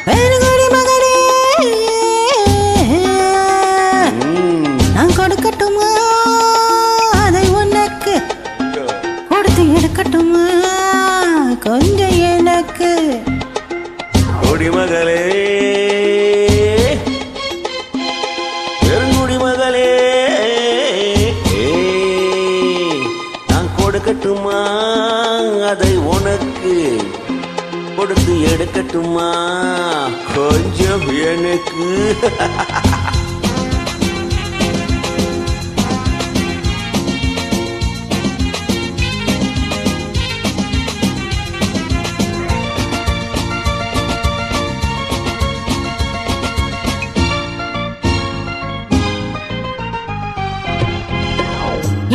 பெருங்குடி மகனே நான் கொடுக்கட்டுமா அதை உனக்கு கொடுத்து எடுக்கட்டுமா கொஞ்சம் எனக்கு குடிமகளே பெருங்குடி மகளே நான் கொடுக்கட்டுமா அதை உனக்கு கொடுத்து எடுக்கட்டுமா கொஞ்சம் எனக்கு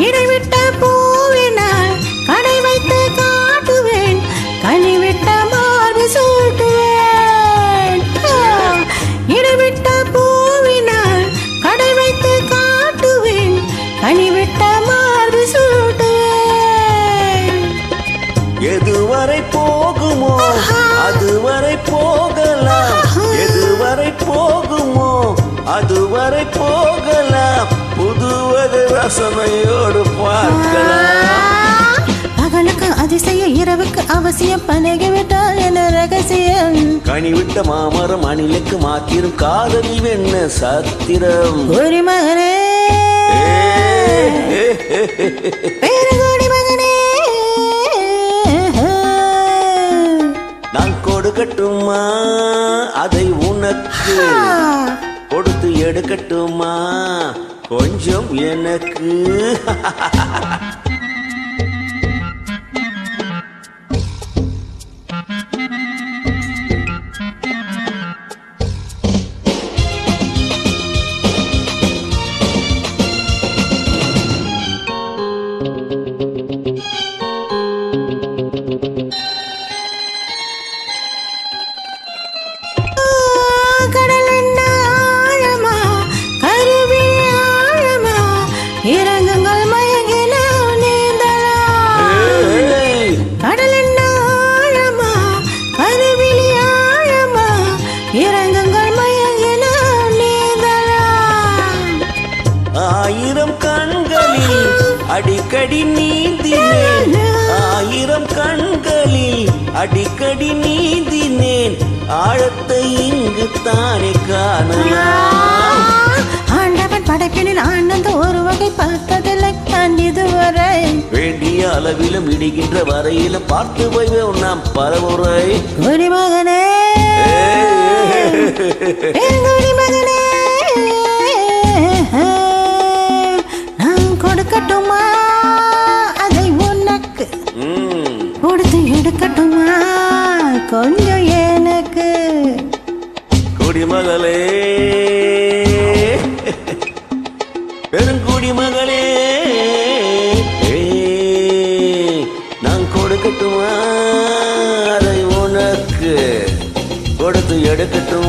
இடைவிட்ட பூவினால் கடை வைத்து காட்டுவேன் கனிவிட்ட மார்பு சூட்டுவேன் இடைவிட்ட பூவினால் கடை வைத்து காட்டுவேன் கனிவிட்ட மார்பு சூட்டுவேன் எதுவரை போகுமோ அதுவரை போகலாம் எதுவரை போகுமோ அதுவரை போகலாம் புதுவகை ரசனையோடு பார்க்கலாம் பகலுக்கு அதிசய இரவுக்கு அவசியம் பழகிவிட்டால் என ரகசியம் கனிவிட்ட மாமரம் அணிலுக்கு மாத்திரும் காதலி வெண்ண சத்திரம் குடிமகனே பெருங்குடி மகனே நான் கொடுக்கட்டுமா அதை உனக்கு கொடுத்து எடுக்கட்டுமா கொஞ்சம் எனக்கு இறங்குங்கள் மயங்கின நீந்தலாம் கடல் என்ன ஆழமா கருவிழி ஆழமா இறங்குங்கள் மயங்கின நீந்தலாம் ஆயிரம் கண்களில் அடிக்கடி நீந்தினேன் ஆயிரம் கண்களில் அடிக்கடி நீந்தினேன் ஆழத்தை இங்கு தானே காணலாம் ஆண்டவன் படைப்பினில் ஆனந்த ஒரு வகை பார்த்ததில்லை நான் இதுவரை வேண்டிய அளவிலும் இடிகின்ற வரையிலும் பார்த்து போய்வோம் நாம் பலமுறை குடிமகனே குடிமகனே நான் கொடுக்கட்டுமா அதை உனக்கு கொடுத்து எடுக்கட்டுமா கொஞ்சம் எனக்கு குடிமகளே பெருங்குடி மகளே நான் கொடுக்கட்டுமா அதை உனக்கு கொடுத்து எடுக்கட்டும்